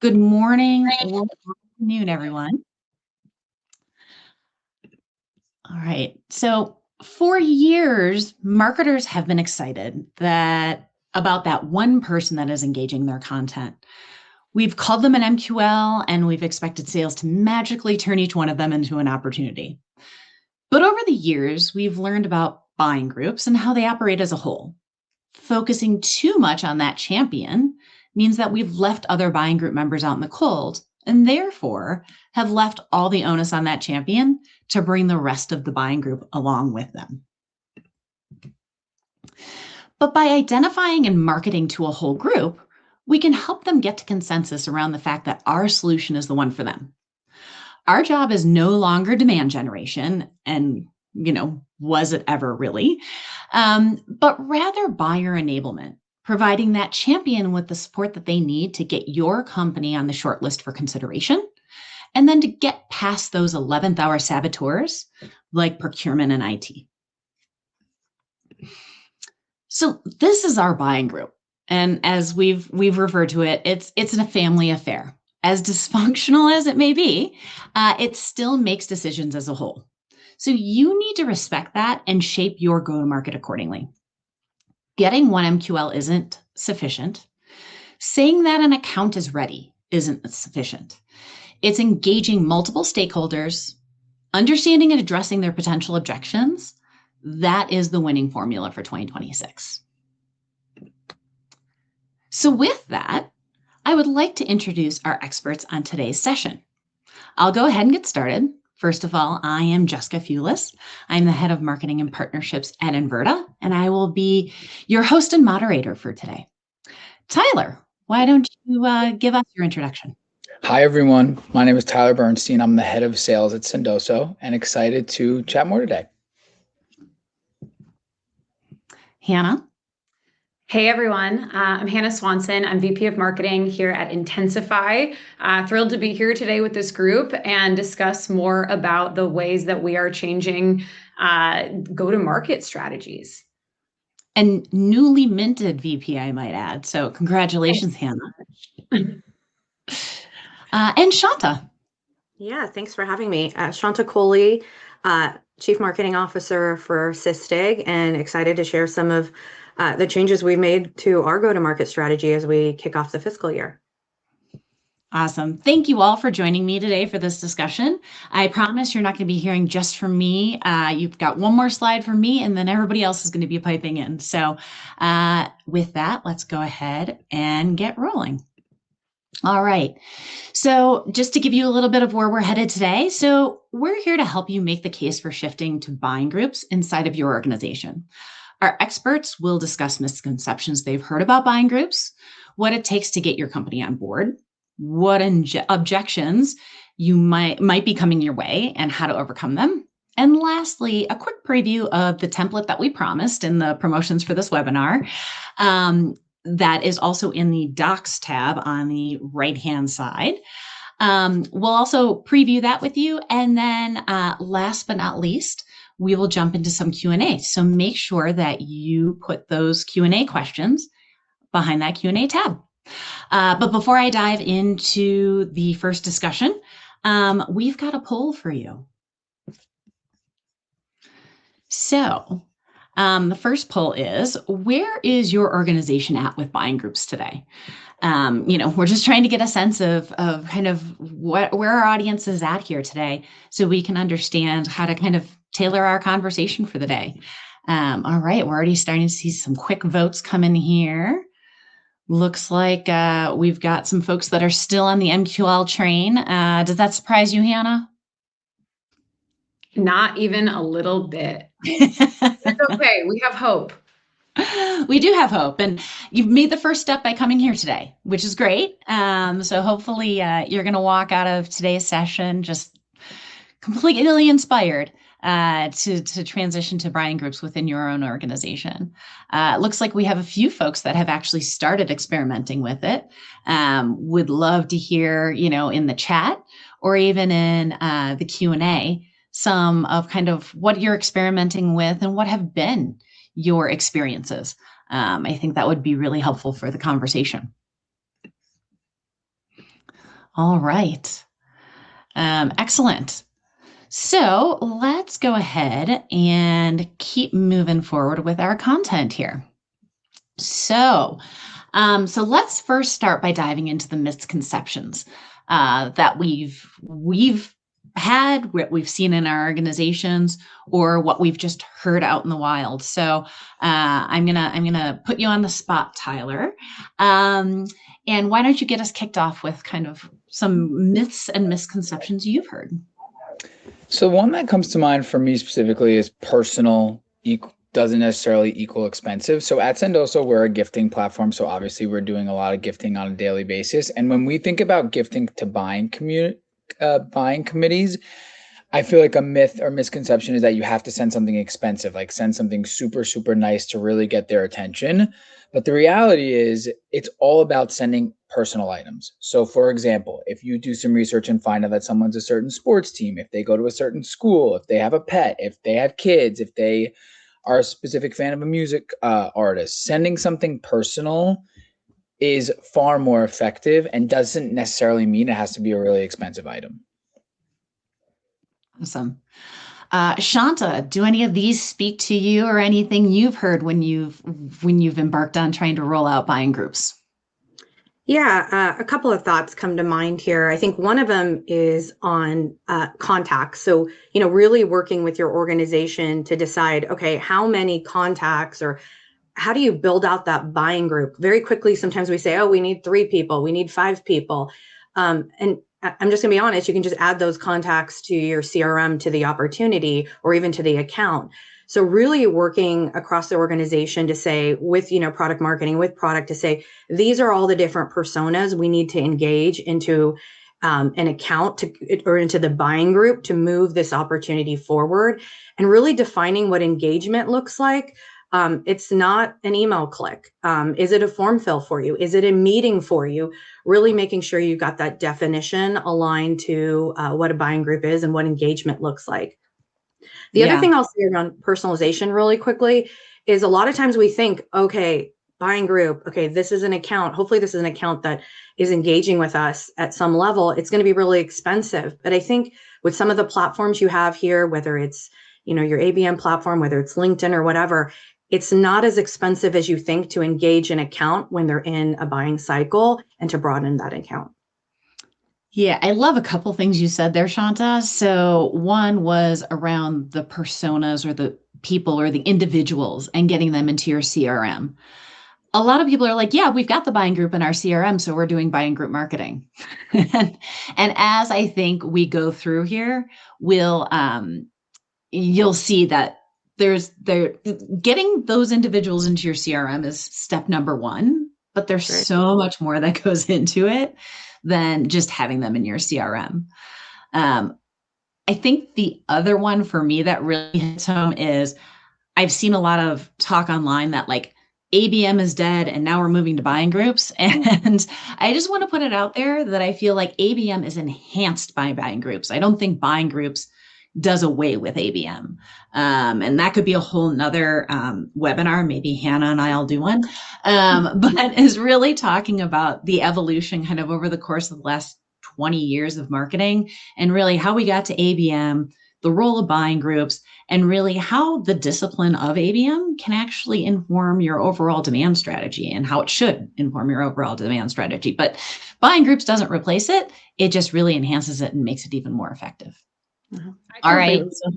Good morning or afternoon, everyone. All right. So for years, marketers have been excited about that one person that is engaging their content. We've called them an MQL and we've expected sales to magically turn each one of them into an opportunity. But over the years, we've learned about buying groups and how they operate as a whole. Focusing too much on that champion means that we've left other buying group members out in the cold and therefore have left all the onus on that champion to bring the rest of the buying group along with them. But by identifying and marketing to a whole group, we can help them get to consensus around the fact that our solution is the one for them. Our job is no longer demand generation, and was it ever really, but rather buyer enablement, providing that champion with the support that they need to get your company on the short list for consideration, and then to get past those 11th-hour saboteurs like procurement and IT. So this is our buying group, and as we've referred to it, it's a family affair. As dysfunctional as it may be, it still makes decisions as a whole. So you need to respect that and shape your go-to-market accordingly. Getting one MQL isn't sufficient. Saying that an account is ready isn't sufficient. It's engaging multiple stakeholders, understanding and addressing their potential objections. That is the winning formula for 2026. So with that, I would like to introduce our experts on today's session. I'll go ahead and get started. First of all, I am Jessica Fulis. I'm the head of marketing and partnerships at Inverta, and I will be your host and moderator for today. Tyler, why don't you give us your introduction? Hi, everyone. My name is Tyler Bernstein. I'm the head of sales at Sendoso and excited to chat more today. Hannah? Hey everyone, I'm Hannah Swanson. I'm VP of Marketing here at Intentsify. Thrilled to be here today with this group and discuss more about the ways that we are changing go-to-market strategies. And newly minted VP, I might add. So congratulations, Hannah. And Shanta. Yeah, thanks for having me. Shanta Coley, Chief Marketing Officer for Sysdig, and excited to share some of the changes we've made to our go-to-market strategy as we kick off the fiscal year. Awesome. Thank you all for joining me today for this discussion. I promise you're not going to be hearing just from me. You've got one more slide from me, and then everybody else is going to be piping in. So with that, let's go ahead and get rolling. All right. So just to give you a little bit of where we're headed today. So we're here to help you make the case for shifting to buying groups inside of your organization. Our experts will discuss misconceptions they've heard about buying groups, what it takes to get your company on board, what objections you might be coming your way, and how to overcome them. And lastly, a quick preview of the template that we promised in the promotions for this webinar. That is also in the Docs tab on the right-hand side. We'll also preview that with you. And then last but not least, we will jump into some Q&A. So make sure that you put those Q&A questions behind that Q&A tab. But before I dive into the first discussion, we've got a poll for you. So the first poll is, where is your organization at with buying groups today? We're just trying to get a sense of kind of where our audience is at here today so we can understand how to kind of tailor our conversation for the day. All right, we're already starting to see some quick votes come in here. Looks like we've got some folks that are still on the MQL train. Does that surprise you, Hannah? Not even a little bit. It's okay, we have hope. We do have hope, and you've made the first step by coming here today, which is great. So hopefully you're going to walk out of today's session just completely inspired to transition to buying groups within your own organization. It looks like we have a few folks that have actually started experimenting with it. Would love to hear, in the chat or even in the Q&A, some of kind of what you're experimenting with and what have been your experiences. I think that would be really helpful for the conversation. All right. Excellent. So let's go ahead and keep moving forward with our content here. So let's first start by diving into the misconceptions that we've had, what we've seen in our organizations, or what we've just heard out in the wild. So I'm gonna put you on the spot, Tyler. And why don't you get us kicked off with kind of some myths and misconceptions you've heard? So one that comes to mind for me specifically is personal doesn't necessarily equal expensive. So at Sendoso, we're a gifting platform. So obviously we're doing a lot of gifting on a daily basis. And when we think about gifting to buying committees, I feel like a myth or misconception is that you have to send something expensive, like send something super, super nice to really get their attention. But the reality is it's all about sending personal items. So for example, if you do some research and find out that someone's a certain sports team, if they go to a certain school, if they have a pet, if they have kids, if they are a specific fan of a music artist, sending something personal is far more effective and doesn't necessarily mean it has to be a really expensive item. Awesome. Shanta, do any of these speak to you or anything you've heard when you've embarked on trying to roll out buying groups? Yeah, a couple of thoughts come to mind here. I think one of them is on contacts. So, really working with your organization to decide, okay, how many contacts or how do you build out that buying group? Very quickly, sometimes we say, oh, we need 3 people, we need 5 people. And I'm just going to be honest, you can just add those contacts to your CRM, to the opportunity, or even to the account. So really working across the organization to say with, product marketing, with product to say, these are all the different personas we need to engage into an account or into the buying group to move this opportunity forward, and really defining what engagement looks like. It's not an email click. Is it a form fill for you? Is it a meeting for you? Really making sure you got that definition aligned to what a buying group is and what engagement looks like. The other thing I'll say around personalization really quickly is a lot of times we think, okay, buying group, okay, this is an account. Hopefully this is an account that is engaging with us at some level. It's going to be really expensive. But I think with some of the platforms you have here, whether it's, your ABM platform, whether it's LinkedIn or whatever, it's not as expensive as you think to engage an account when they're in a buying cycle and to broaden that account. Yeah, I love a couple things you said there, Shanta. So one was around the personas or the people or the individuals and getting them into your CRM. A lot of people are like, yeah, we've got the buying group in our CRM, so we're doing buying group marketing. And as I think we go through here, you'll see that getting those individuals into your CRM is step number 1, but there's so much more that goes into it than just having them in your CRM. I think the other one for me that really hits home is I've seen a lot of talk online that like ABM is dead and now we're moving to buying groups. And I just want to put it out there that I feel like ABM is enhanced by buying groups. I don't think buying groups does away with ABM. And that could be a whole nother webinar. Maybe Hannah and I'll do one, but is really talking about the evolution kind of over the course of the last 20 years of marketing and really how we got to ABM, the role of buying groups, and really how the discipline of ABM can actually inform your overall demand strategy and how it should inform your overall demand strategy. But buying groups doesn't replace it. It just really enhances it and makes it even more effective. All right. So,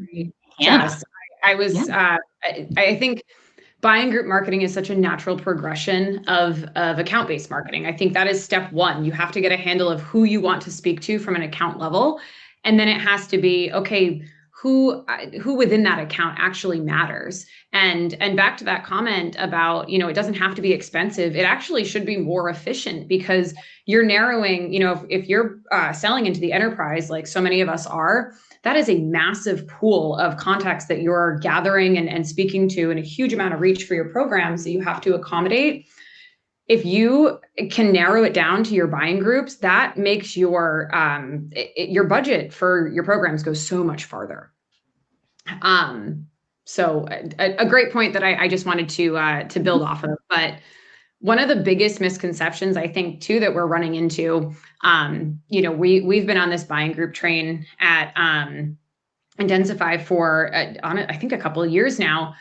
Jess, I think buying group marketing is such a natural progression of account-based marketing. I think that is step 1. You have to get a handle of who you want to speak to from an account level. And then it has to be, okay, who within that account actually matters. And back to that comment about, it doesn't have to be expensive. It actually should be more efficient because you're narrowing, if you're selling into the enterprise, like so many of us are, that is a massive pool of contacts that you're gathering and speaking to, and a huge amount of reach for your programs that you have to accommodate. If you can narrow it down to your buying groups, that makes your budget for your programs go so much farther. So a great point that I just wanted to build off of. But One of the biggest misconceptions, I think, too, that we're running into, we've been on this buying group train at Intentsify for, I think, a couple of years now.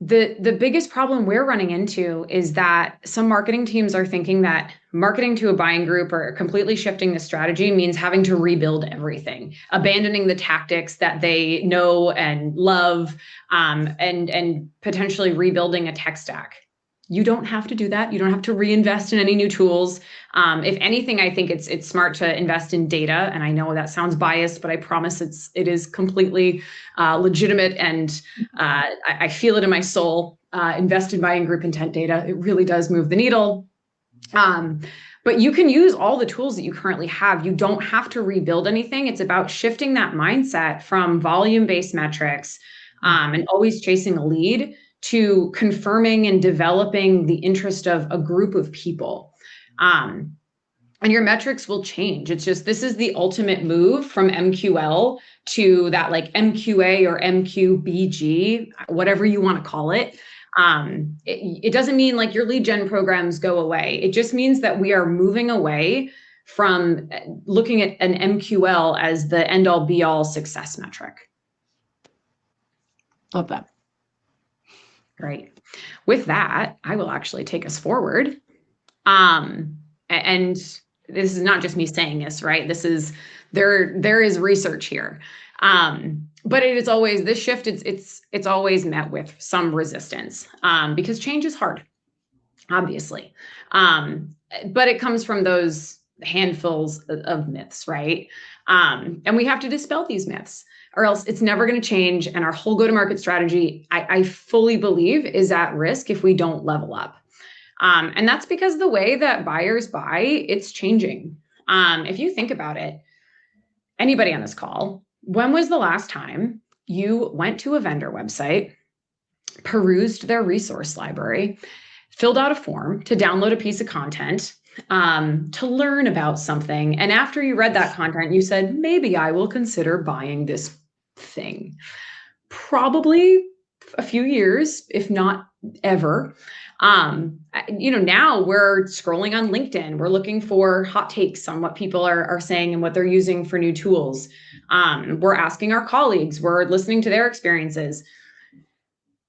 The biggest problem we're running into is that some marketing teams are thinking that marketing to a buying group or completely shifting the strategy means having to rebuild everything, abandoning the tactics that they know and love, and potentially rebuilding a tech stack. You don't have to do that. You don't have to reinvest in any new tools. If anything, I think it's smart to invest in data. And I know that sounds biased, but I promise it is completely legitimate, and I feel it in my soul. Invest in buying group intent data. It really does move the needle. But you can use all the tools that you currently have. You don't have to rebuild anything. It's about shifting that mindset from volume-based metrics and always chasing a lead to confirming and developing the interest of a group of people. And your metrics will change. It's just, this is the ultimate move from MQL to that like MQA or MQBG, whatever you want to call it. It doesn't mean like your lead gen programs go away. It just means that we are moving away from looking at an MQL as the end all be all success metric. Love that. Great. With that, I will actually take us forward. And this is not just me saying this, right? There is research here. But it is always, this shift, it's always met with some resistance, because change is hard, obviously. But it comes from those handfuls of myths, right? And we have to dispel these myths, or else it's never going to change. And our whole go-to-market strategy, I fully believe, is at risk if we don't level up. And that's because the way that buyers buy, it's changing. If you think about it, anybody on this call, when was the last time you went to a vendor website, perused their resource library, filled out a form to download a piece of content, to learn about something, and after you read that content, you said, maybe I will consider buying this thing? Probably a few years, if not ever. Now we're scrolling on LinkedIn. We're looking for hot takes on what people are saying and what they're using for new tools. We're asking our colleagues. We're listening to their experiences.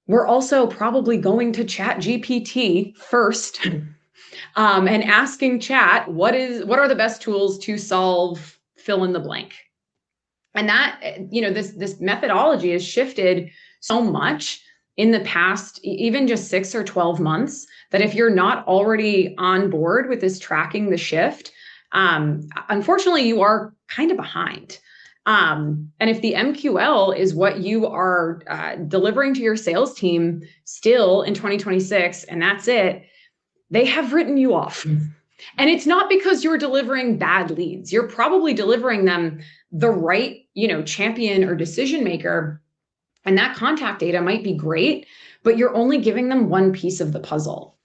We're also probably going to ChatGPT first and asking Chat, what are the best tools to solve fill in the blank? And that, this methodology has shifted so much in the past, even just 6 or 12 months, that if you're not already on board with this tracking the shift, unfortunately, you are kind of behind. And if the MQL is what you are delivering to your sales team still in 2026, and that's it, they have written you off. And it's not because you're delivering bad leads. You're probably delivering them the right, champion or decision maker. And that contact data might be great, but you're only giving them one piece of the puzzle.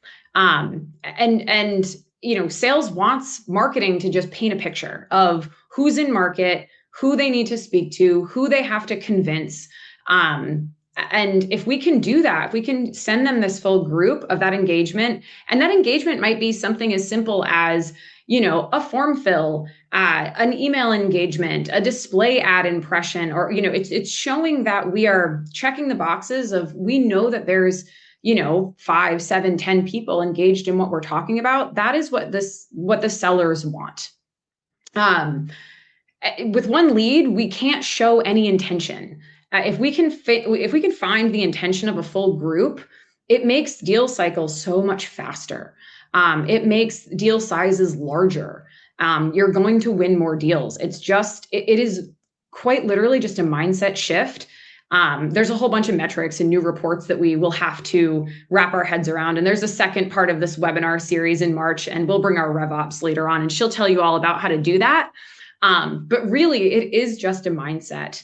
Sales wants marketing to just paint a picture of who's in market, who they need to speak to, who they have to convince. And if we can do that, if we can send them this full group of that engagement, and that engagement might be something as simple as, a form fill, an email engagement, a display ad impression, or, it's showing that we are checking the boxes of, we know that there's, 5, 7, 10 people engaged in what we're talking about. That is what the sellers want. With one lead, we can't show any intention. If we can find the intention of a full group, it makes deal cycles so much faster. It makes deal sizes larger. You're going to win more deals. It is quite literally just a mindset shift. There's a whole bunch of metrics and new reports that we will have to wrap our heads around. And there's a second part of this webinar series in March, and we'll bring our RevOps later on, and she'll tell you all about how to do that. But really, it is just a mindset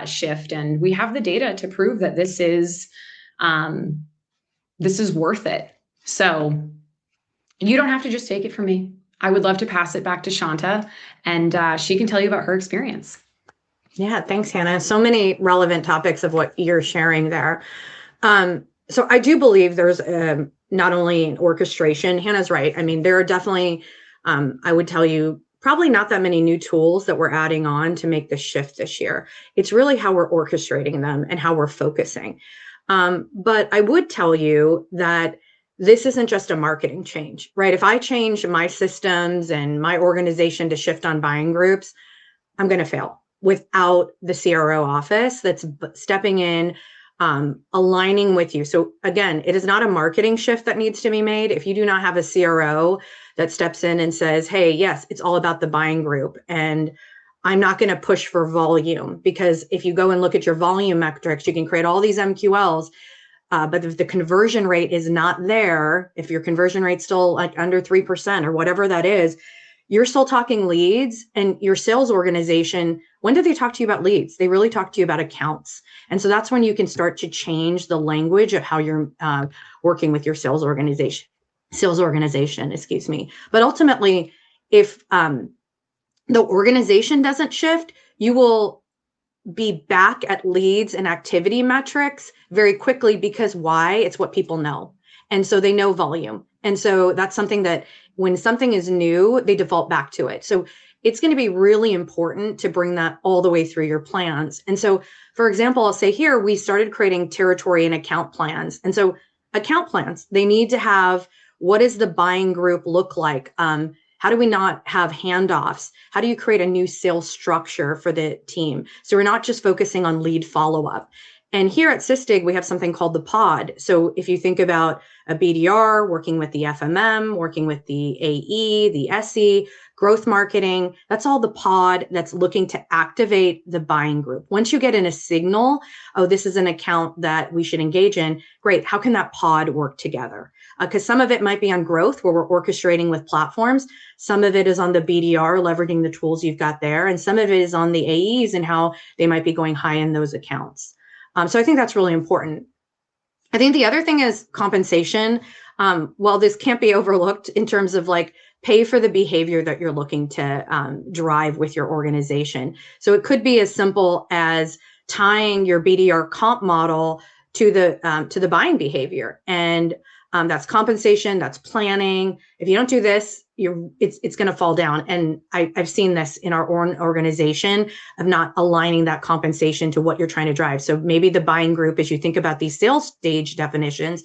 shift, and we have the data to prove that this is worth it. So you don't have to just take it from me. I would love to pass it back to Shanta, and she can tell you about her experience. Yeah, thanks, Hannah. So many relevant topics of what you're sharing there. So I do believe there's not only in orchestration, Hannah's right. I mean, there are definitely, I would tell you, probably not that many new tools that we're adding on to make the shift this year. It's really how we're orchestrating them and how we're focusing. But I would tell you that this isn't just a marketing change, right? If I change my systems and my organization to shift on buying groups, I'm going to fail without the CRO office that's stepping in, aligning with you. So again, it is not a marketing shift that needs to be made. If you do not have a CRO that steps in and says, hey, yes, it's all about the buying group, and I'm not going to push for volume, because if you go and look at your volume metrics, you can create all these MQLs. But if the conversion rate is not there, if your conversion rate's still like under 3% or whatever that is, you're still talking leads. And your sales organization, when do they talk to you about leads? They really talk to you about accounts. And so that's when you can start to change the language of how you're working with your sales organization, excuse me. But ultimately, if the organization doesn't shift, you will be back at leads and activity metrics very quickly, because why? It's what people know. And so they know volume. And so that's something that when something is new, they default back to it. So it's going to be really important to bring that all the way through your plans. And so, for example, I'll say here, we started creating territory and account plans. And so account plans, they need to have, what does the buying group look like? How do we not have handoffs? How do you create a new sales structure for the team? So we're not just focusing on lead follow-up. And here at Sysdig, we have something called the pod. So if you think about a BDR working with the FMM, working with the AE, the SE, growth marketing, that's all the pod that's looking to activate the buying group. Once you get in a signal, oh, this is an account that we should engage in, great. How can that pod work together? Because some of it might be on growth, where we're orchestrating with platforms. Some of it is on the BDR, leveraging the tools you've got there. And some of it is on the AEs and how they might be going high in those accounts. So I think that's really important. I think the other thing is compensation. While this can't be overlooked in terms of like pay for the behavior that you're looking to drive with your organization. So it could be as simple as tying your BDR comp model to the buying behavior. And that's compensation, that's planning. If you don't do this, it's going to fall down. And I've seen this in our own organization of not aligning that compensation to what you're trying to drive. So maybe the buying group, as you think about these sales stage definitions,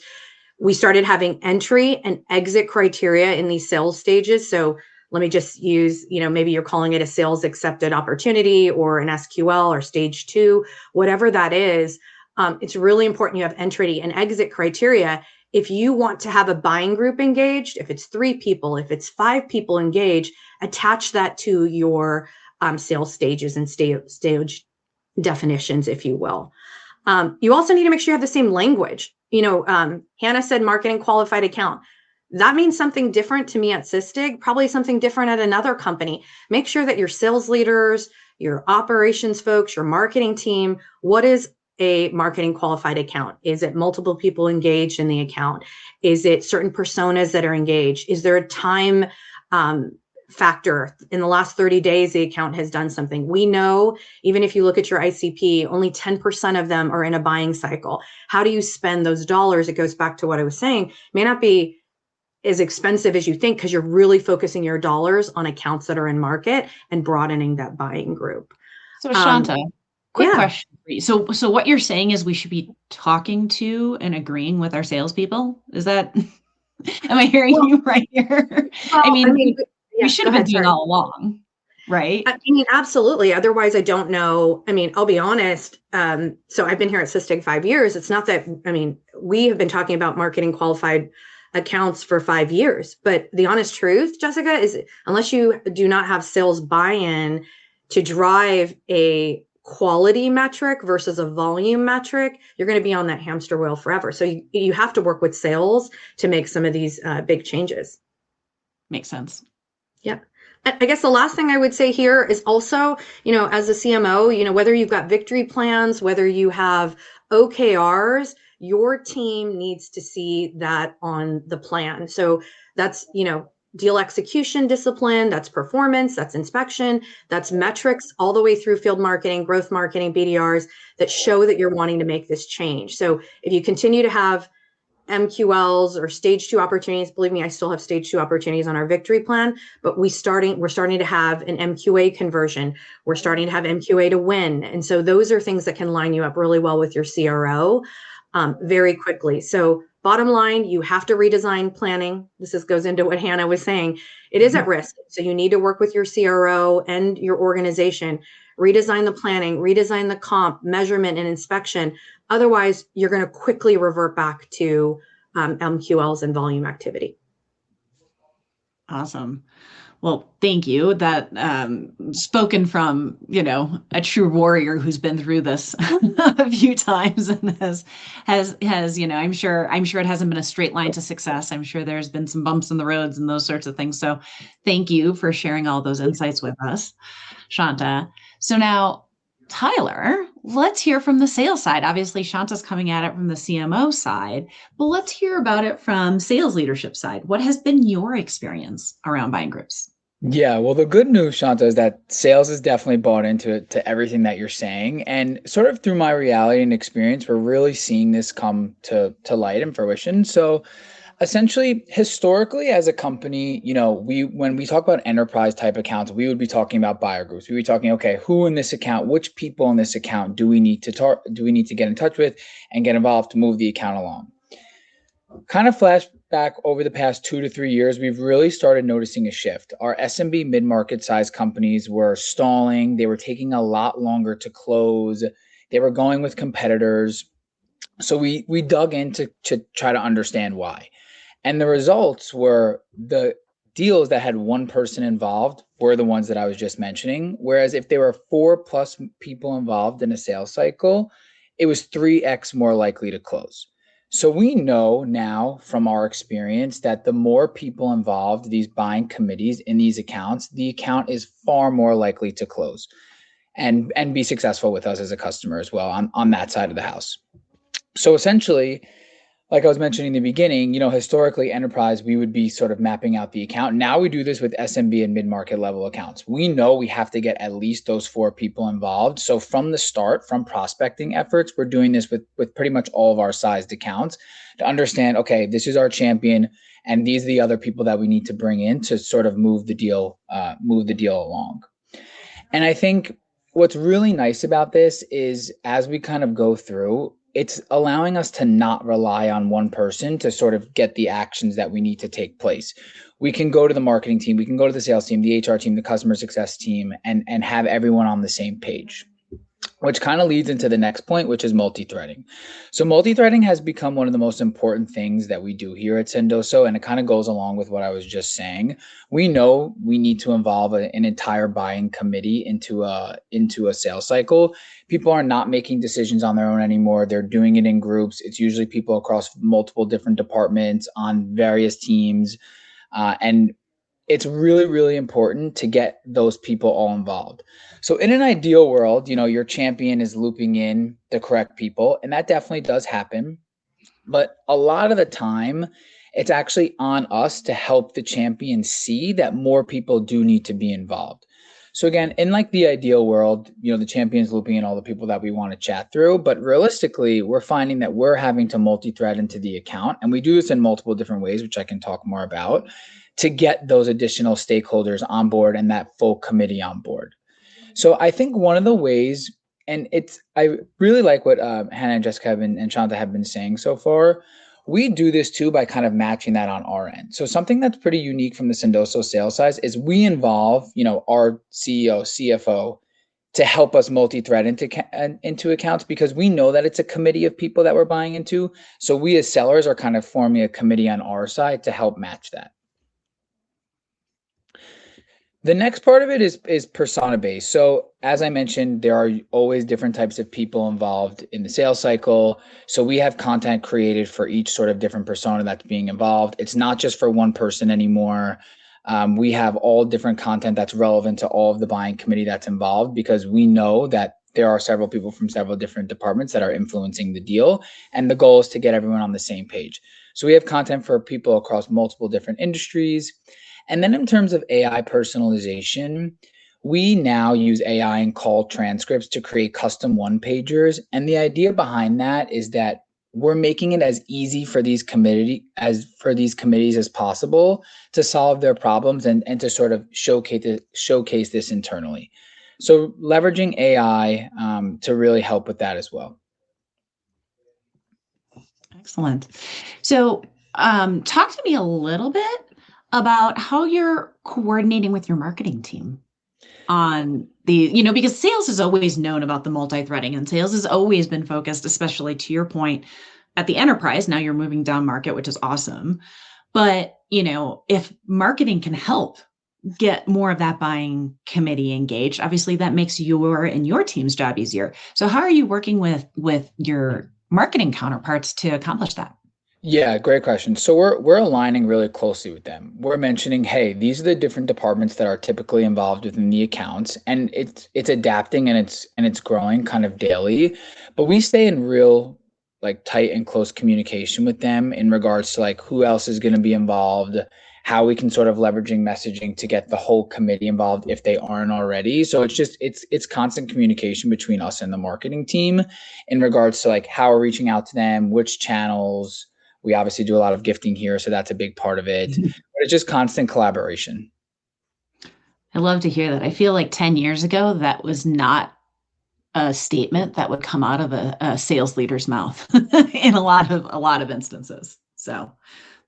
we started having entry and exit criteria in these sales stages. So let me just use, maybe you're calling it a sales accepted opportunity or an SQL or stage 2, whatever that is. It's really important you have entry and exit criteria. If you want to have a buying group engaged, if it's 3 people, if it's 5 people engaged, attach that to your sales stages and stage definitions, if you will. You also need to make sure you have the same language. Hannah said marketing qualified account. That means something different to me at Sysdig, probably something different at another company. Make sure that your sales leaders, your operations folks, your marketing team, what is a marketing qualified account? Is it multiple people engaged in the account? Is it certain personas that are engaged? Is there a time factor? In the last 30 days, the account has done something. We know, even if you look at your ICP, only 10% of them are in a buying cycle. How do you spend those dollars? It goes back to what I was saying. It may not be as expensive as you think, because you're really focusing your dollars on accounts that are in market and broadening that buying group. So Shanta, quick yeah. question for you. So what you're saying is we should be talking to and agreeing with our salespeople? Is that, am I hearing you right here? Well, we yeah, should have been doing all along, right? I mean, absolutely. Otherwise, I don't know. I mean, I'll be honest. So I've been here at Sysdig 5 years. It's not that, we have been talking about marketing qualified accounts for 5 years. But the honest truth, Jessica, is unless you do not have sales buy-in to drive a quality metric versus a volume metric, you're going to be on that hamster wheel forever. So you have to work with sales to make some of these big changes. Makes sense. Yeah. I guess the last thing I would say here is also, as a CMO, whether you've got victory plans, whether you have OKRs, your team needs to see that on the plan. So that's, deal execution discipline, that's performance, that's inspection, that's metrics all the way through field marketing, growth marketing, BDRs that show that you're wanting to make this change. So if you continue to have MQLs or stage 2 opportunities. Believe me, I still have stage 2 opportunities on our victory plan, but we're starting to have an MQA conversion. We're starting to have MQA to win. And so those are things that can line you up really well with your CRO very quickly. So bottom line, you have to redesign planning. Goes into what Hannah was saying. It is at risk. So you need to work with your CRO and your organization, redesign the planning, redesign the comp, measurement and inspection. Otherwise, you're going to quickly revert back to MQLs and volume activity. Awesome. Well, thank you. That spoken from, a true warrior who's been through this a few times and has, I'm sure it hasn't been a straight line to success. I'm sure there's been some bumps in the roads and those sorts of things. So thank you for sharing all those insights with us, Shanta. So now, Tyler, let's hear from the sales side. Obviously, Shanta's coming at it from the CMO side, but let's hear about it from sales leadership side. What has been your experience around buying groups? Yeah, well, the good news, Shanta, is that sales is definitely bought into everything that you're saying. And sort of through my reality and experience, we're really seeing this come to light and fruition. So essentially, historically, as a company, when we talk about enterprise type accounts, we would be talking about buyer groups. We would be talking, okay, who in this account, which people in this account do we need to get in touch with and get involved to move the account along? Kind of flashback over the past 2 to 3 years, we've really started noticing a shift. Our SMB mid-market size companies were stalling. They were taking a lot longer to close. They were going with competitors. So we dug in to try to understand why. And the results were the deals that had one person involved were the ones that I was just mentioning. Whereas if there were 4+ people involved in a sales cycle, it was 3x more likely to close. So we know now from our experience that the more people involved, these buying committees in these accounts, the account is far more likely to close and be successful with us as a customer as well on that side of the house. So essentially, like I was mentioning in the beginning, historically enterprise, we would be sort of mapping out the account. Now we do this with SMB and mid-market level accounts. We know we have to get at least those 4 people involved. So from the start, from prospecting efforts, we're doing this with pretty much all of our sized accounts to understand, okay, this is our champion and these are the other people that we need to bring in to sort of move the deal along. And I think what's really nice about this is as we kind of go through, it's allowing us to not rely on one person to sort of get the actions that we need to take place. We can go to the marketing team, we can go to the sales team, the HR team, the customer success team, and have everyone on the same page, which kind of leads into the next point, which is multithreading. So multithreading has become one of the most important things that we do here at Sendoso, and it kind of goes along with what I was just saying. We know we need to involve an entire buying committee into a sales cycle. People are not making decisions on their own anymore. They're doing it in groups. It's usually people across multiple different departments on various teams. And it's really, really important to get those people all involved. So in an ideal world, your champion is looping in the correct people, and that definitely does happen. But a lot of the time, it's actually on us to help the champion see that more people do need to be involved. So again, in like the ideal world, the champion's looping in all the people that we want to chat through, but realistically, we're finding that we're having to multi-thread into the account, and we do this in multiple different ways, which I can talk more about, to get those additional stakeholders on board and that full committee on board. So I think one of the ways, and I really like what Hannah and Jessica and Shanta have been saying so far. We do this too by kind of matching that on our end. So something that's pretty unique from the Sendoso sales side is we involve, our CEO, CFO to help us multi-thread into accounts because we know that it's a committee of people that we're buying into. So we as sellers are kind of forming a committee on our side to help match that. The next part of it is persona based. So as I mentioned, there are always different types of people involved in the sales cycle. So we have content created for each sort of different persona that's being involved. It's not just for one person anymore. We have all different content that's relevant to all of the buying committee that's involved because we know that there are several people from several different departments that are influencing the deal. And the goal is to get everyone on the same page. So we have content for people across multiple different industries. And then in terms of AI personalization, we now use AI and call transcripts to create custom one-pagers. And the idea behind that is that we're making it as easy for these committees as possible to solve their problems and to sort of showcase this internally. So leveraging AI to really help with that as well. Excellent. So talk to me a little bit about how you're coordinating with your marketing team on the, because sales is always known about the multi-threading, and sales has always been focused, especially to your point, at the enterprise. Now you're moving down market, which is awesome. But, if marketing can help get more of that buying committee engaged, obviously that makes your and your team's job easier. So how are you working with your marketing counterparts to accomplish that? Yeah, great question. So we're aligning really closely with them. We're mentioning, hey, these are the different departments that are typically involved within the accounts, and it's adapting and it's growing kind of daily. But we stay in real like tight and close communication with them in regards to like who else is going to be involved, how we can sort of leveraging messaging to get the whole committee involved if they aren't already. So it's constant communication between us and the marketing team in regards to like how we're reaching out to them, which channels. We obviously do a lot of gifting here, so that's a big part of it. But it's just constant collaboration. I love to hear that. I feel like 10 years ago, that was not a statement that would come out of a sales leader's mouth in a lot of instances. So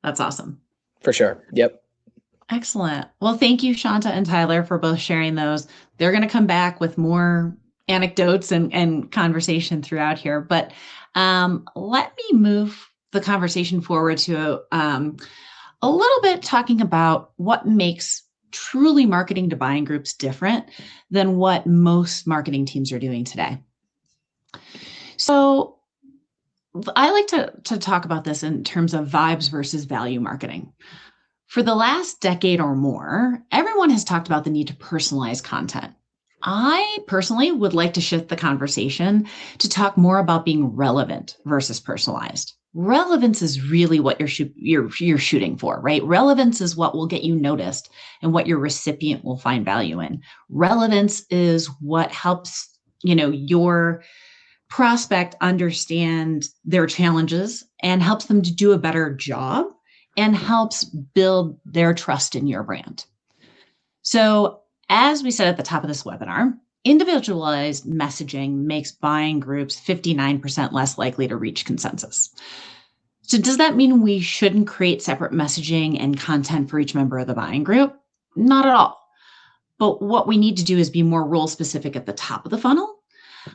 that's awesome. For sure. Yep. Excellent. Well, thank you, Shanta and Tyler, for both sharing those. They're going to come back with more anecdotes and conversation throughout here. But let me move the conversation forward to a little bit talking about what makes truly marketing to buying groups different than what most marketing teams are doing today. So I like to talk about this in terms of vibes versus value marketing. For the last decade or more, everyone has talked about the need to personalize content. I personally would like to shift the conversation to talk more about being relevant versus personalized. Relevance is really what you're shooting for, right? Relevance is what will get you noticed and what your recipient will find value in. Relevance is what helps, your prospect understand their challenges and helps them to do a better job and helps build their trust in your brand. So, as we said at the top of this webinar, individualized messaging makes buying groups 59% less likely to reach consensus. So does that mean we shouldn't create separate messaging and content for each member of the buying group? Not at all. But what we need to do is be more role specific at the top of the funnel,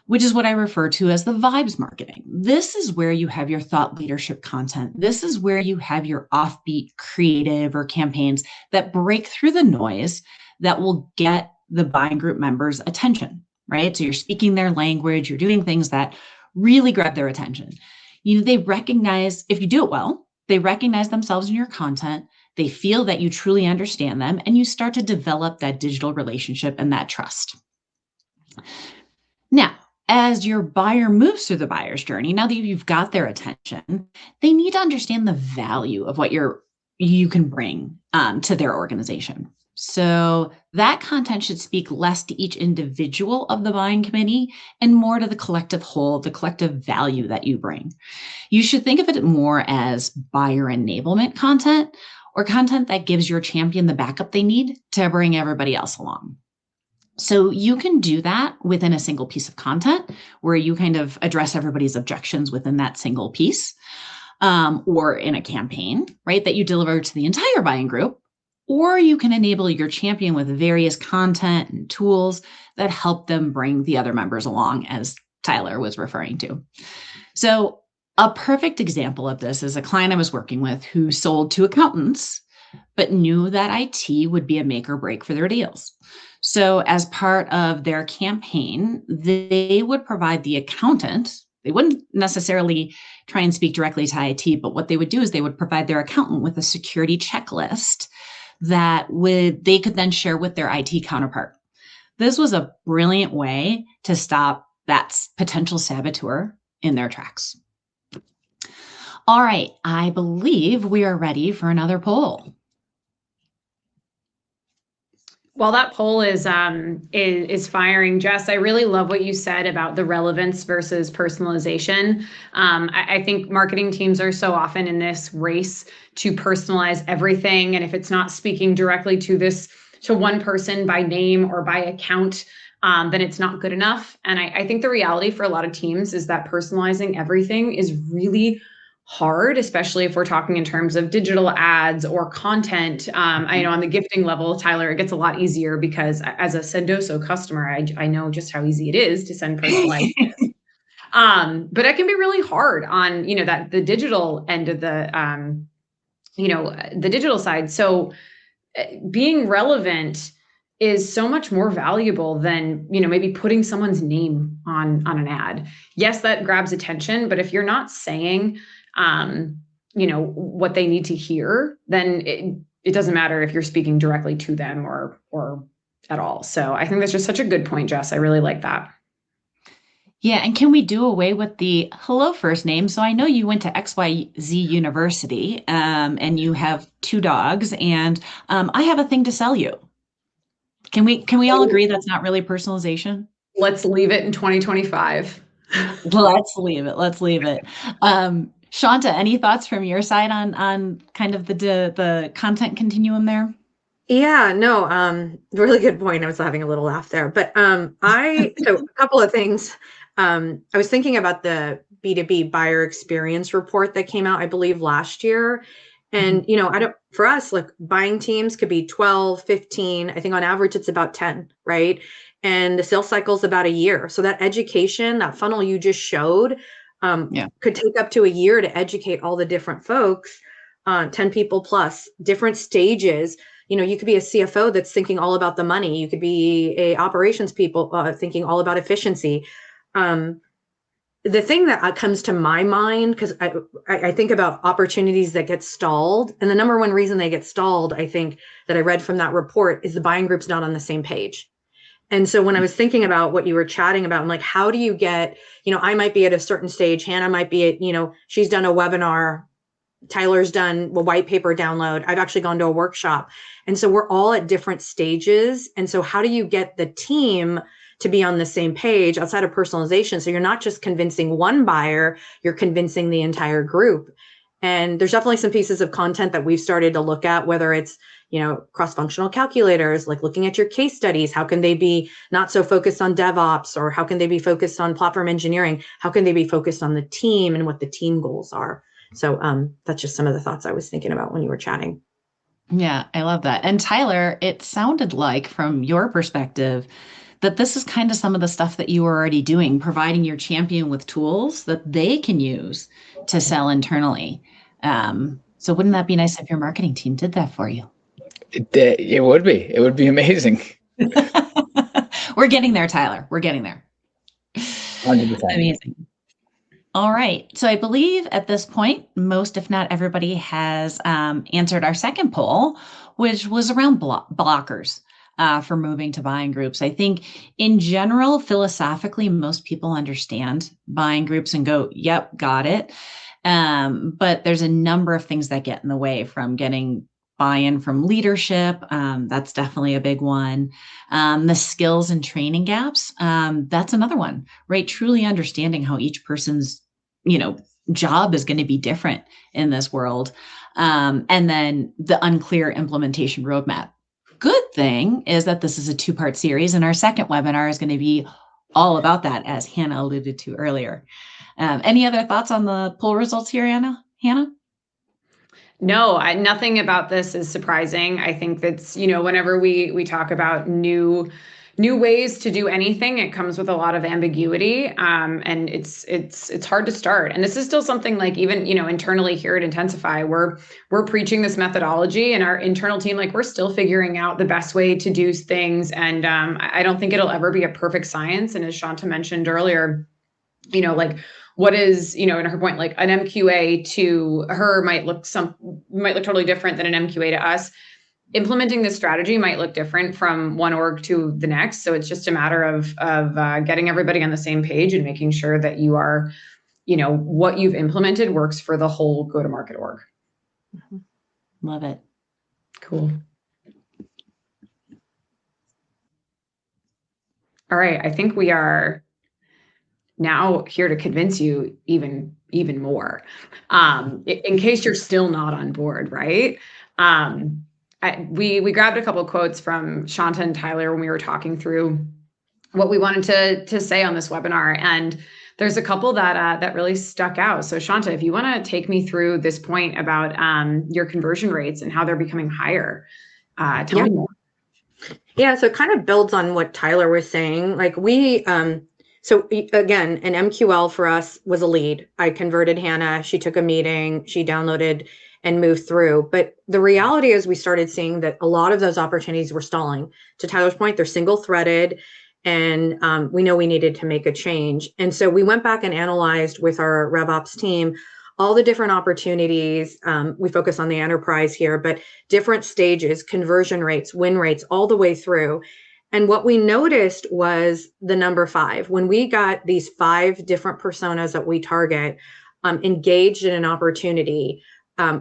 which is what I refer to as the vibes marketing. This is where you have your thought leadership content. This is where you have your offbeat creative or campaigns that break through the noise that will get the buying group members' attention, right? So you're speaking their language, you're doing things that really grab their attention. They recognize, if you do it well, they recognize themselves in your content, they feel that you truly understand them, and you start to develop that digital relationship and that trust. Now, as your buyer moves through the buyer's journey, now that you've got their attention, they need to understand the value of what you can bring to their organization. So that content should speak less to each individual of the buying committee and more to the collective whole, the collective value that you bring. You should think of it more as buyer enablement content or content that gives your champion the backup they need to bring everybody else along. So you can do that within a single piece of content where you kind of address everybody's objections within that single piece, or in a campaign, right, that you deliver to the entire buying group. Or you can enable your champion with various content and tools that help them bring the other members along, as Tyler was referring to. So a perfect example of this is a client I was working with who sold to accountants, but knew that IT would be a make or break for their deals. So as part of their campaign, they would provide the accountant. They wouldn't necessarily try and speak directly to IT, but what they would do is they would provide their accountant with a security checklist that they could then share with their IT counterpart. This was a brilliant way to stop that potential saboteur in their tracks. All right, I believe we are ready for another poll. While that poll is firing, Jess, I really love what you said about the relevance versus personalization. I think marketing teams are so often in this race to personalize everything, and if it's not speaking directly to one person by name or by account, then it's not good enough. And I think the reality for a lot of teams is that personalizing everything is really hard, especially if we're talking in terms of digital ads or content. I know on the gifting level, Tyler, it gets a lot easier because as a Sendoso customer, I know just how easy it is to send personalized gifts. But it can be really hard on, that the digital end of the digital side. So being relevant is so much more valuable than, maybe putting someone's name on an ad. Yes, that grabs attention, but if you're not saying, what they need to hear, then it doesn't matter if you're speaking directly to them or at all. So I think that's just such a good point, Jess. I really like that. Yeah, and can we do away with the hello first name? So I know you went to XYZ University, and you have 2 dogs, and I have a thing to sell you. Can we all agree that's not really personalization? Let's leave it in 2025. Let's leave it. Let's leave it. Shanta, any thoughts from your side on kind of the content continuum there? Yeah, no, really good point. I was having a little laugh there, but so a couple of things. I was thinking about the B2B buyer experience report that came out, I believe, last year. And, for us, like buying teams could be 12, 15. I think on average, it's about 10, right? And the sales cycle is about a year. So that education, that funnel you just showed, could take up to a year to educate all the different folks, 10 people plus, different stages. You could be a CFO that's thinking all about the money. You could be a operations people thinking all about efficiency. The thing that comes to my mind, because I think about opportunities that get stalled, and the number one reason they get stalled, I think, that I read from that report is the buying group's not on the same page. And so when I was thinking about what you were chatting about, I'm like, how do you get, I might be at a certain stage, Hannah might be at, she's done a webinar, Tyler's done a white paper download, I've actually gone to a workshop. And so we're all at different stages. And so how do you get the team to be on the same page outside of personalization? So you're not just convincing one buyer, you're convincing the entire group. And there's definitely some pieces of content that we've started to look at, whether it's, cross-functional calculators, like looking at your case studies. How can they be not so focused on DevOps, or how can they be focused on platform engineering? How can they be focused on the team and what the team goals are? So that's just some of the thoughts I was thinking about when you were chatting. Yeah, I love that. And Tyler, it sounded like from your perspective that this is kind of some of the stuff that you were already doing, providing your champion with tools that they can use to sell internally. So wouldn't that be nice if your marketing team did that for you? It would be. It would be amazing. We're getting there, Tyler. We're getting there. 100%. Amazing. All right. So I believe at this point, most, if not everybody, has answered our second poll, which was around blockers for moving to buying groups. I think in general, philosophically, most people understand buying groups and go, yep, got it. But there's a number of things that get in the way from getting buy-in from leadership. That's definitely a big one. The skills and training gaps. That's another one, right? Truly understanding how each person's, job is going to be different in this world. And then the unclear implementation roadmap. Good thing is that this is a 2-part series, and our second webinar is going to be all about that, as Hannah alluded to earlier. Any other thoughts on the poll results here, Hannah? No, nothing about this is surprising. I think that's, whenever we talk about new ways to do anything, it comes with a lot of ambiguity. And it's hard to start. And this is still something like even, internally here at Intentsify, we're preaching this methodology, and our internal team, like we're still figuring out the best way to do things. And I don't think it'll ever be a perfect science. And as Shanta mentioned earlier, like what is, in her point, like an MQA to her might look totally different than an MQA to us. Implementing this strategy might look different from one org to the next. So it's just a matter of getting everybody on the same page and making sure that you are, what you've implemented works for the whole go-to-market org. Love it. Cool. All right, I think we are now here to convince you even more, in case you're still not on board, right? We grabbed a couple of quotes from Shanta and Tyler when we were talking through what we wanted to say on this webinar, and there's a couple that really stuck out. So Shanta, if you want to take me through this point about your conversion rates and how they're becoming higher, tell me more. Yeah, so it kind of builds on what Tyler was saying. Like so again, an MQL for us was a lead. I converted Hannah. She took a meeting. She downloaded and moved through. But the reality is we started seeing that a lot of those opportunities were stalling. To Tyler's point, they're single threaded, and we know we needed to make a change. And so we went back and analyzed with our RevOps team all the different opportunities. We focus on the enterprise here, but different stages, conversion rates, win rates, all the way through. And what we noticed was the number 5. When we got these 5 different personas that we target engaged in an opportunity,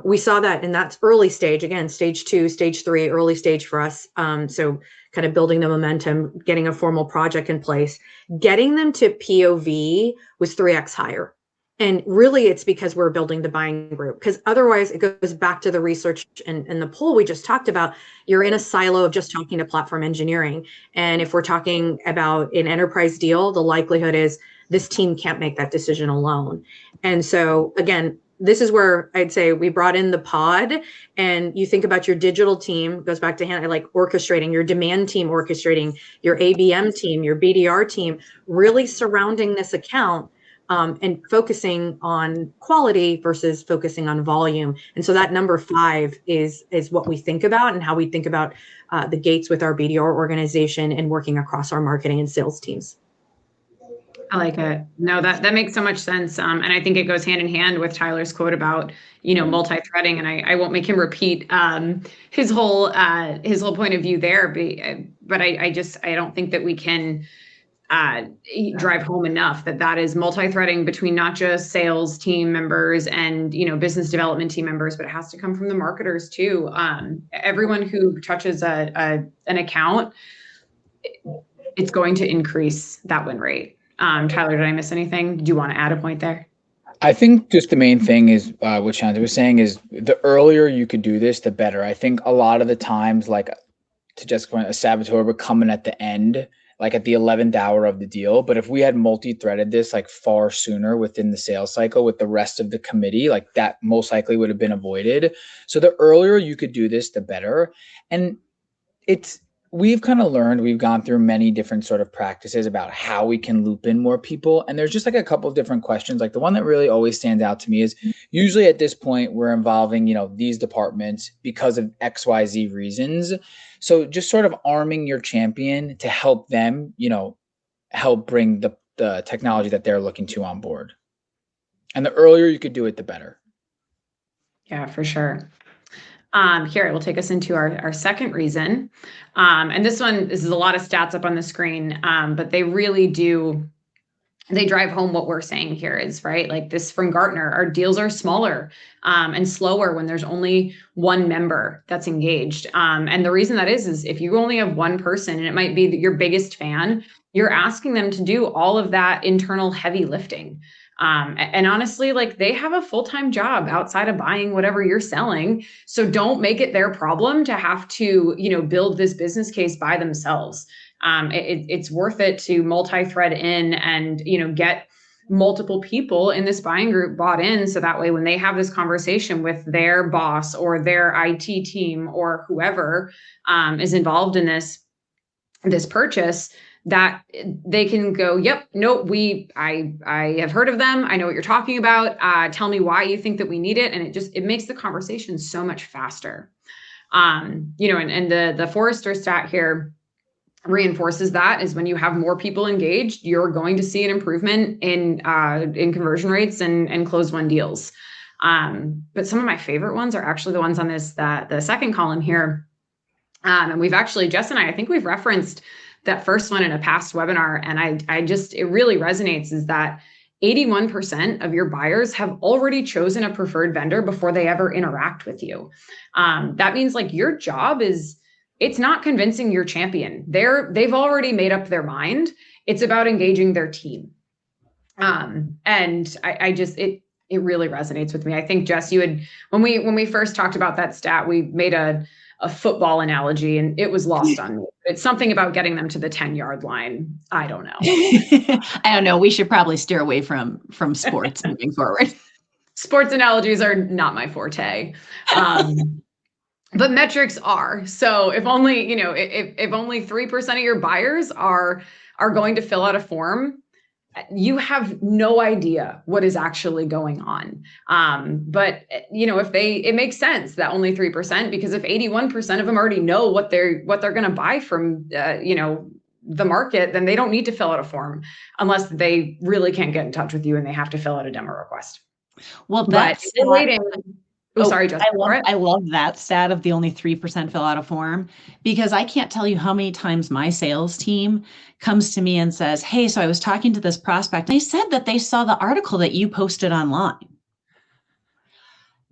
we saw that, and that's early stage. Again, stage 2, stage 3, early stage for us. So kind of building the momentum, getting a formal project in place, getting them to POV was 3x higher. And really, it's because we're building the buying group, because otherwise it goes back to the research and the poll we just talked about. You're in a silo of just talking to platform engineering. And if we're talking about an enterprise deal, the likelihood is this team can't make that decision alone. And so, again, this is where I'd say we brought in the pod, and you think about your digital team, goes back to Hannah, like orchestrating your demand team, orchestrating your ABM team, your BDR team, really surrounding this account. And focusing on quality versus focusing on volume. And so that number 5 is what we think about, and how we think about the gates with our BDR organization and working across our marketing and sales teams. I like it. No, that makes so much sense. And I think it goes hand in hand with Tyler's quote about, multi-threading. And I won't make him repeat his whole point of view there. But I don't think that we can drive home enough that is multi-threading between not just sales team members and business development team members, but it has to come from the marketers too. Everyone who touches an account, it's going to increase that win rate. Tyler, did I miss anything? Do you want to add a point there? I think just the main thing is what Shanta was saying is the earlier you could do this, the better. I think a lot of the times, like to just point, a saboteur would come in at the end, like at the 11th hour of the deal. But if we had multi-threaded this like far sooner within the sales cycle with the rest of the committee, like that most likely would have been avoided. So the earlier you could do this, the better. And we've kind of learned, we've gone through many different sort of practices about how we can loop in more people. And there's just like a couple of different questions. Like the one that really always stands out to me is usually at this point, we're involving, these departments because of XYZ reasons. So just sort of arming your champion to help them, help bring the technology that they're looking to on board. And the earlier you could do it, the better. Yeah, for sure. Here, it will take us into our second reason. And this is a lot of stats up on the screen, but they really they drive home what we're saying here is, right? Like this from Gartner, our deals are smaller and slower when there's only one member that's engaged. And the reason that is if you only have one person, and it might be your biggest fan, you're asking them to do all of that internal heavy lifting. And honestly, like they have a full-time job outside of buying whatever you're selling. So don't make it their problem to have to, build this business case by themselves. It's worth it to multi-thread in and, get multiple people in this buying group bought in. So that way, when they have this conversation with their boss or their IT team or whoever is involved in this purchase, that they can go, yep, no, I have heard of them. I know what you're talking about. Tell me why you think that we need it. And it makes the conversation so much faster. And the Forrester stat here reinforces that is when you have more people engaged, you're going to see an improvement in conversion rates and closed won deals. But some of my favorite ones are actually the ones on the second column here. And we've actually, Jess and I think we've referenced that first one in a past webinar. And it really resonates is that 81% of your buyers have already chosen a preferred vendor before they ever interact with you. That means like your job is it's not convincing your champion. They've already made up their mind. It's about engaging their team. And I just, it really resonates with me. I think, Jess, you had, when we first talked about that stat, we made a football analogy, and it was lost on me. It's something about getting them to the 10-yard line. I don't know. I don't know. We should probably steer away from sports moving forward. Sports analogies are not my forte. But metrics are. So if only, if only 3% of your buyers are going to fill out a form, you have no idea what is actually going on. But it makes sense that only 3%, because if 81% of them already know what they're going to buy from, the market, then they don't need to fill out a form unless they really can't get in touch with you and they have to fill out a demo request. Well, that's waiting. Sorry, Jessica. I love that stat of the only 3% fill out a form, because I can't tell you how many times my sales team comes to me and says, hey, so I was talking to this prospect. They said that they saw the article that you posted online.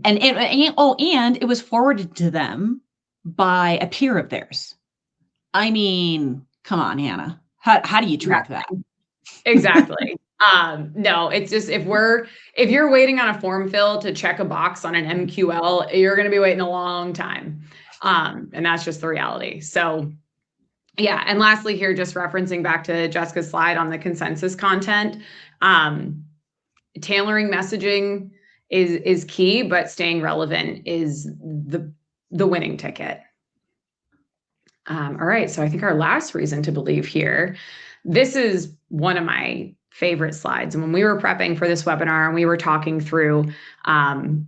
And it was forwarded to them by a peer of theirs. I mean, come on, Hannah. How do you track that? Exactly. No, it's just, if you're waiting on a form fill to check a box on an MQL, you're going to be waiting a long time. And that's just the reality. So yeah. And lastly here, just referencing back to Jessica's slide on the consensus content, tailoring messaging is key, but staying relevant is the winning ticket. All right. So I think our last reason to believe here, this is one of my favorite slides. And when we were prepping for this webinar and we were talking through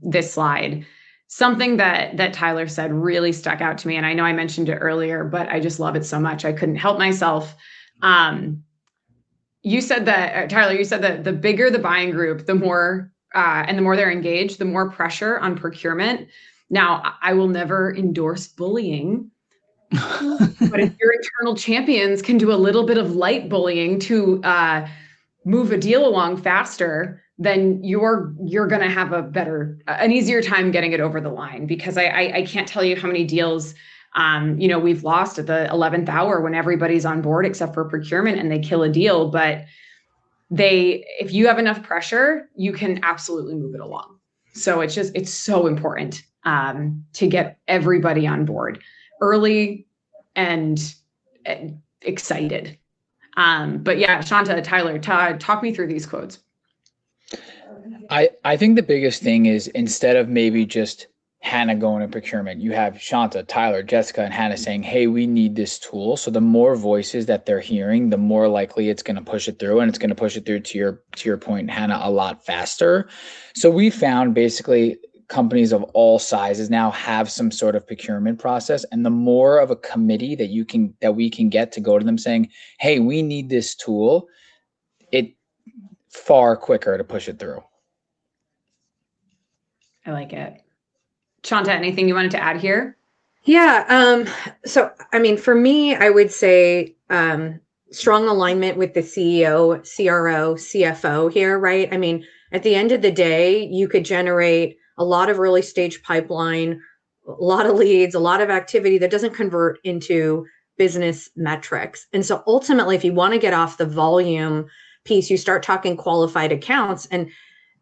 this slide, something that Tyler said really stuck out to me. And I know I mentioned it earlier, but I just love it so much. I couldn't help myself. You said that, Tyler, you said that the bigger the buying group, the more, and the more they're engaged, the more pressure on procurement. Now, I will never endorse bullying, but if your internal champions can do a little bit of light bullying to move a deal along faster, then you're going to have an easier time getting it over the line. Because I can't tell you how many deals, we've lost at the 11th hour when everybody's on board except for procurement and they kill a deal. But if you have enough pressure, you can absolutely move it along. So it's so important to get everybody on board early and excited. But yeah, Shanta, Tyler, talk me through these quotes. I think the biggest thing is, instead of maybe just Hannah going to procurement, you have Shanta, Tyler, Jessica, and Hannah saying, hey, we need this tool. So the more voices that they're hearing, the more likely it's going to push it through, and it's going to push it through, to your point, Hannah, a lot faster. So we found basically companies of all sizes now have some sort of procurement process, and the more of a committee that we can get to go to them saying, hey, we need this tool, it far quicker to push it through. I like it. Shanta, anything you wanted to add here? Yeah. So, I mean, for me, I would say strong alignment with the CEO, CRO, CFO here, right? I mean, at the end of the day, you could generate a lot of early stage pipeline, a lot of leads, a lot of activity that doesn't convert into business metrics. And so ultimately, if you want to get off the volume piece, you start talking qualified accounts, and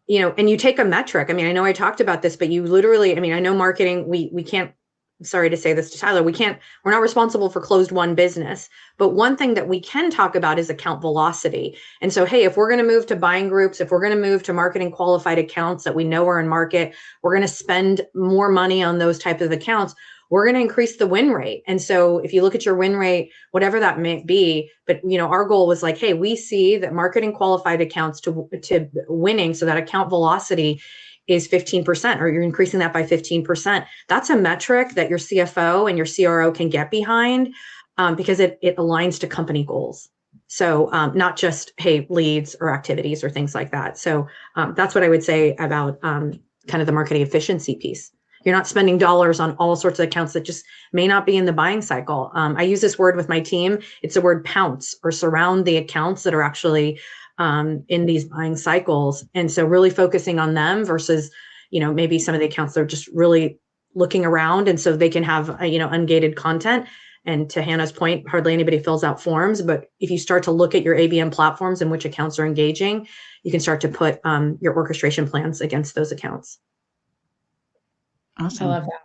you take a metric. I mean, I know I talked about this, but you literally, I mean, I know marketing, we can't, sorry to say this to Tyler, we're not responsible for closed won business, but one thing that we can talk about is account velocity. And so, hey, if we're going to move to buying groups, if we're going to move to marketing qualified accounts that we know are in market, we're going to spend more money on those types of accounts, we're going to increase the win rate. And so if you look at your win rate, whatever that may be, but our goal was like, hey, we see that marketing qualified accounts to winning, so that account velocity is 15%, or you're increasing that by 15%. That's a metric that your CFO and your CRO can get behind, because it aligns to company goals. So not just, hey, leads or activities or things like that. So that's what I would say about kind of the marketing efficiency piece. You're not spending dollars on all sorts of accounts that just may not be in the buying cycle. I use this word with my team. It's the word pounce, or surround the accounts that are actually in these buying cycles. And so really focusing on them versus, maybe some of the accounts that are just really looking around. And so they can have, ungated content. And to Hannah's point, hardly anybody fills out forms, but if you start to look at your ABM platforms and which accounts are engaging, you can start to put your orchestration plans against those accounts. Awesome. I love that.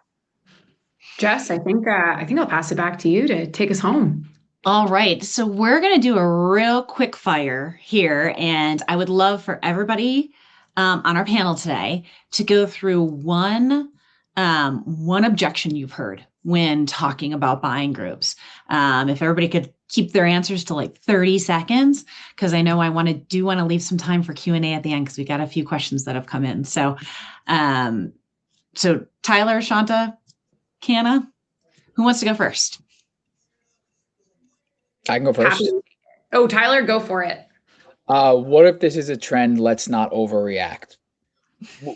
Jess, I think I'll pass it back to you to take us home. All right. So we're going to do a real quick fire here. And I would love for everybody on our panel today to go through one objection you've heard when talking about buying groups. If everybody could keep their answers to like 30 seconds, because I know I want to leave some time for Q&A at the end, because we got a few questions that have come in. So, so Tyler, Shanta, Hannah, who wants to go first? I can go first. Oh, Tyler, go for it. What if this is a trend? Let's not overreact.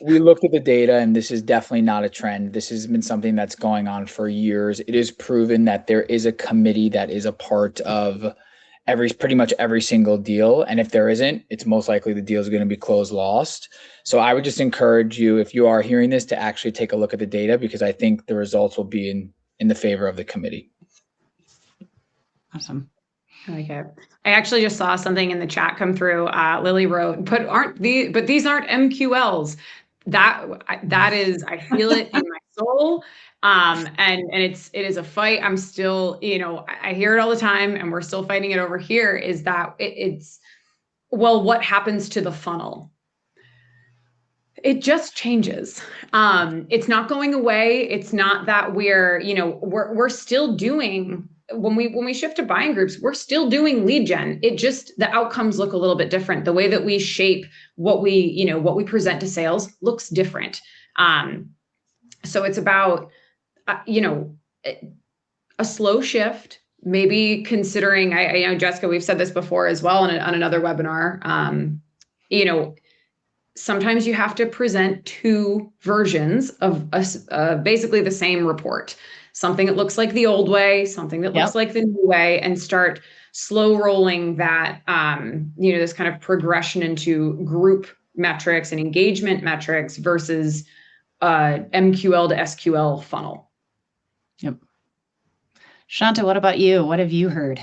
We looked at the data, and this is definitely not a trend. This has been something that's going on for years. It is proven that there is a committee that is a part of pretty much every single deal. And if there isn't, it's most likely the deal is going to be closed lost. So I would just encourage you, if you are hearing this, to actually take a look at the data, because I think the results will be in the favor of the committee. Awesome. I like it. I actually just saw something in the chat come through. Lily wrote, but these aren't MQLs. That is, I feel it in my soul. And it is a fight. I'm still, I hear it all the time, and we're still fighting it over here, is that it's, well, what happens to the funnel? It just changes. It's not going away. It's not that we're still doing, when we shift to buying groups, we're still doing lead gen. It just, the outcomes look a little bit different. The way that we shape what we present to sales looks different. So it's about, a slow shift, maybe considering, I know, Jessica, we've said this before as well on another webinar, sometimes you have to present two versions of basically the same report. Something that looks like the old way, something that looks like the new way, and start slow rolling that, this kind of progression into group metrics and engagement metrics versus MQL to SQL funnel. Yep. Shanta, what about you? What have you heard?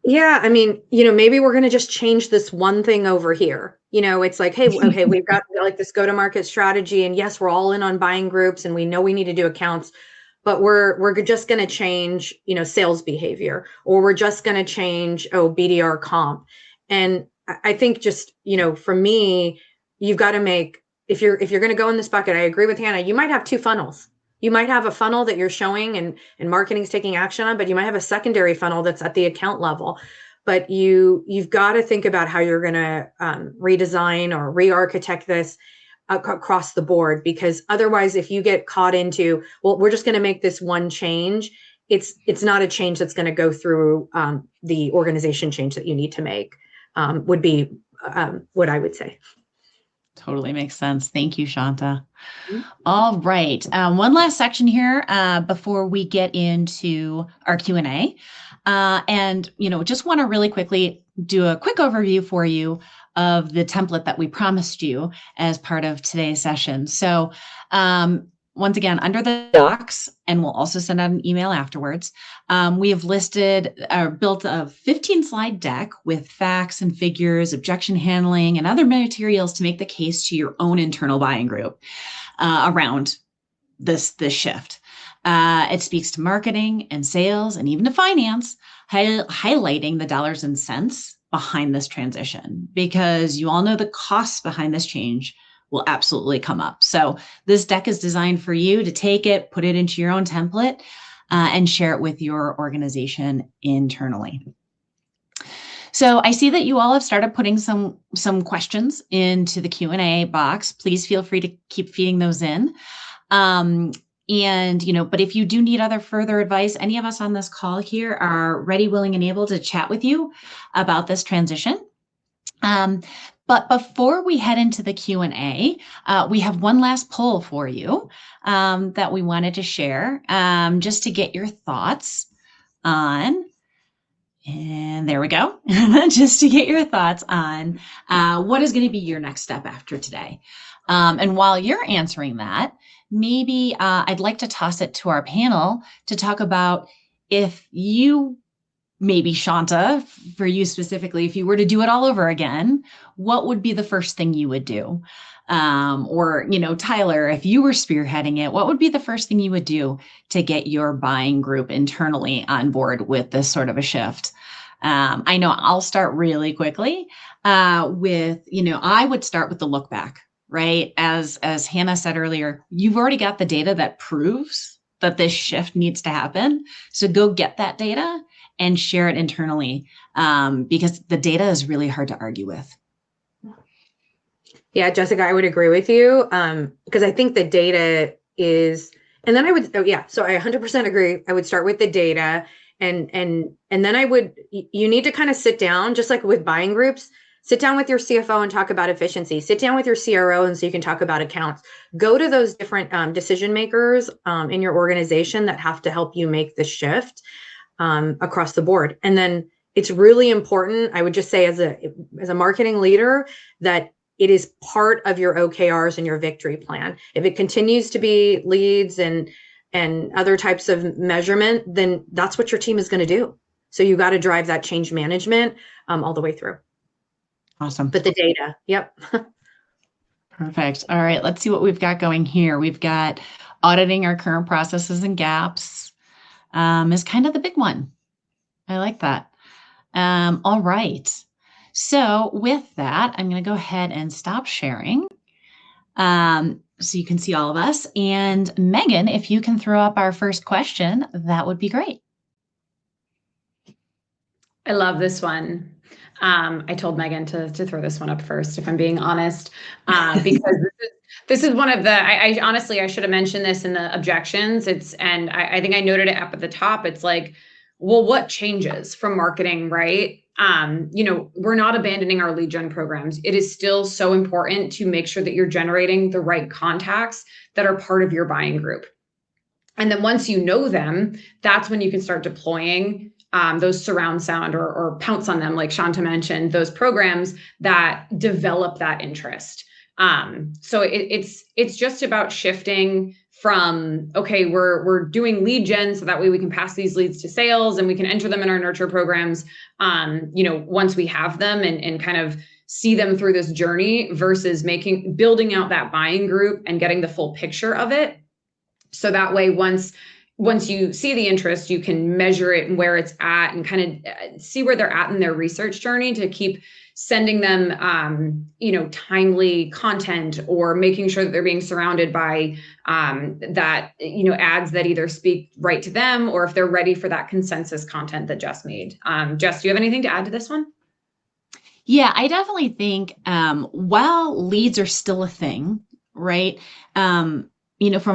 Yeah, I mean, maybe we're going to just change this one thing over here. It's like, hey, okay, we've got like this go-to-market strategy, and yes, we're all in on buying groups, and we know we need to do accounts, but we're just going to change, sales behavior, or we're just going to change, BDR comp. And I think just, for me, you've got to make, if you're going to go in this bucket, I agree with Hannah, you might have two funnels. You might have a funnel that you're showing and marketing's taking action on, but you might have a secondary funnel that's at the account level. But you've got to think about how you're going to redesign or re-architect this across the board, because otherwise, if you get caught into, well, we're just going to make this one change, it's not a change that's going to go through the organization change that you need to make, would be what I would say. Totally makes sense. Thank you, Shanta. All right. One last section here before we get into our Q&A. And, just want to really quickly do a quick overview for you of the template that we promised you as part of today's session. So once again, under the docs, and we'll also send out an email afterwards, we have listed or built a 15-slide deck with facts and figures, objection handling, and other materials to make the case to your own internal buying group around this shift. It speaks to marketing and sales and even to finance, highlighting the dollars and cents behind this transition, because you all know the costs behind this change will absolutely come up. So this deck is designed for you to take it, put it into your own template, and share it with your organization internally. So I see that you all have started putting some questions into the Q&A box. Please feel free to keep feeding those in. But if you do need further advice, any of us on this call here are ready, willing, and able to chat with you about this transition. But before we head into the Q&A, we have one last poll for you that we wanted to share just to get your thoughts on, and there we go, just to get your thoughts on what is going to be your next step after today. And while you're answering that, maybe I'd like to toss it to our panel to talk about, if you, maybe Shanta, for you specifically, if you were to do it all over again, what would be the first thing you would do? Or, Tyler, if you were spearheading it, what would be the first thing you would do to get your buying group internally on board with this sort of a shift? I know I'll start really quickly with, I would start with the look back, right? As Hannah said earlier, you've already got the data that proves that this shift needs to happen. So go get that data and share it internally, because the data is really hard to argue with. Yeah, Jessica, I would agree with you, because I think the data is, and then I would, so I 100% agree. I would start with the data, and then you need to kind of sit down, just like with buying groups, sit down with your CFO and talk about efficiency, sit down with your CRO and so you can talk about accounts, go to those different decision makers in your organization that have to help you make the shift across the board. And then it's really important, I would just say as a marketing leader, that it is part of your OKRs and your victory plan. If it continues to be leads and other types of measurement, then that's what your team is going to do. So you got to drive that change management all the way through. Awesome. But the data, yep. Perfect. All right, let's see what we've got going here. We've got auditing our current processes and gaps is kind of the big one. I like that. All right. So with that, I'm going to go ahead and stop sharing so you can see all of us. And Megan, if you can throw up our first question, that would be great. I love this one. I told Megan to throw this one up first, if I'm being honest, because this is one of the, I honestly, I should have mentioned this in the objections. And I think I noted it up at the top. It's like, well, what changes from marketing, right? We're not abandoning our lead gen programs. It is still so important to make sure that you're generating the right contacts that are part of your buying group. And then once you know them, that's when you can start deploying those surround sound or pounce on them, like Shanta mentioned, those programs that develop that interest. So it's just about shifting from, okay, we're doing lead gen so that way we can pass these leads to sales and we can enter them in our nurture programs, once we have them and kind of see them through this journey versus building out that buying group and getting the full picture of it. So that way, once you see the interest, you can measure it and where it's at and kind of see where they're at in their research journey to keep sending them, timely content or making sure that they're being surrounded by that, ads that either speak right to them or if they're ready for that consensus content that Jess made. Jess, do you have anything to add to this one? Yeah, I definitely think while leads are still a thing, right? From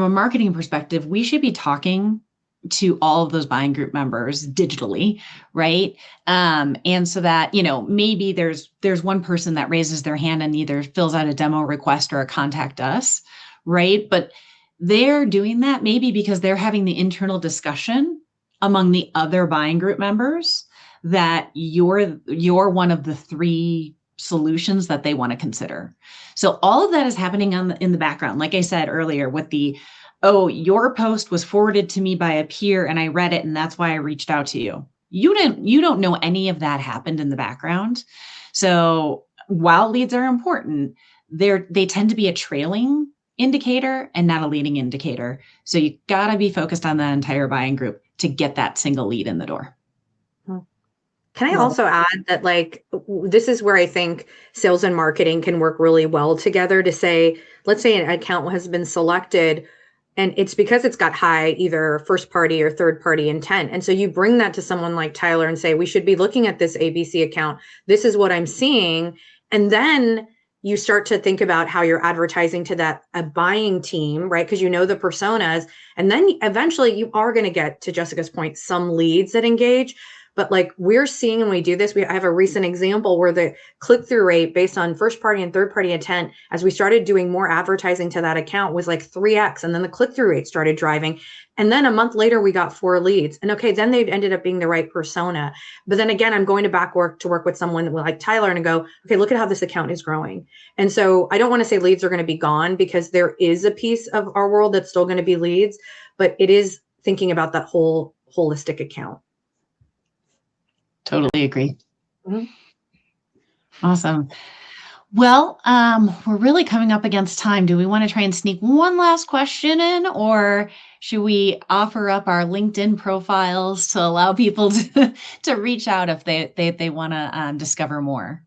a marketing perspective, we should be talking to all of those buying group members digitally, right? And so that, maybe there's one person that raises their hand and either fills out a demo request or a contact us, right? But they're doing that maybe because they're having the internal discussion among the other buying group members that you're one of the three solutions that they want to consider. So all of that is happening in the background. Like I said earlier with your post was forwarded to me by a peer and I read it and that's why I reached out to you. You don't know any of that happened in the background. So while leads are important, they tend to be a trailing indicator and not a leading indicator. So you got to be focused on the entire buying group to get that single lead in the door. Can I also add that, this is where I think sales and marketing can work really well together to say, let's say an account has been selected and it's because it's got high either first party or third party intent. And so you bring that to someone like Tyler and say, we should be looking at this ABC account. This is what I'm seeing. And then you start to think about how you're advertising to a buying team, right? Because you know the personas. And then eventually you are going to get, to Jessica's point, some leads that engage. But we're seeing when we do this, I have a recent example where the click-through rate based on first party and third party intent, as we started doing more advertising to that account, was 3x. And then the click-through rate started driving. And then a month later, we got 4 leads. And okay, then they ended up being the right persona. But then again, I'm going to work with someone like Tyler and go, okay, look at how this account is growing. And so I don't want to say leads are going to be gone because there is a piece of our world that's still going to be leads, but it is thinking about that whole holistic account. Totally agree. Mhm. Awesome. Well, we're really coming up against time. Do we want to try and sneak one last question in, or should we offer up our LinkedIn profiles to allow people to reach out if they want to discover more?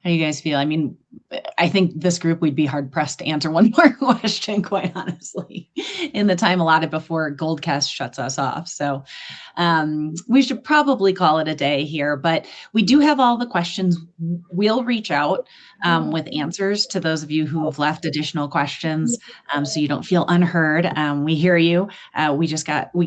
How do you guys feel? I mean, I think this group, we'd be hard pressed to answer one more question, quite honestly, in the time allotted before Goldcast shuts us off. So we should probably call it a day here, but we do have all the questions. We'll reach out with answers to those of you who have left additional questions, so you don't feel unheard. We hear you. We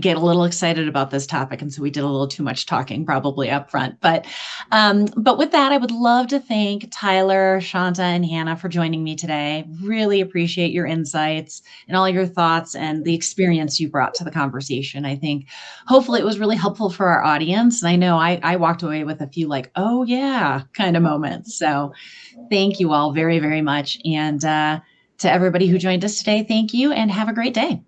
get a little excited about this topic, and so we did a little too much talking probably up front. But with that, I would love to thank Tyler, Shanta, and Hannah for joining me today. Really appreciate your insights and all your thoughts and the experience you brought to the conversation. I think hopefully it was really helpful for our audience. And I know I walked away with a few like, oh yeah, kind of moments. So thank you all very, very much. And to everybody who joined us today, thank you and have a great day.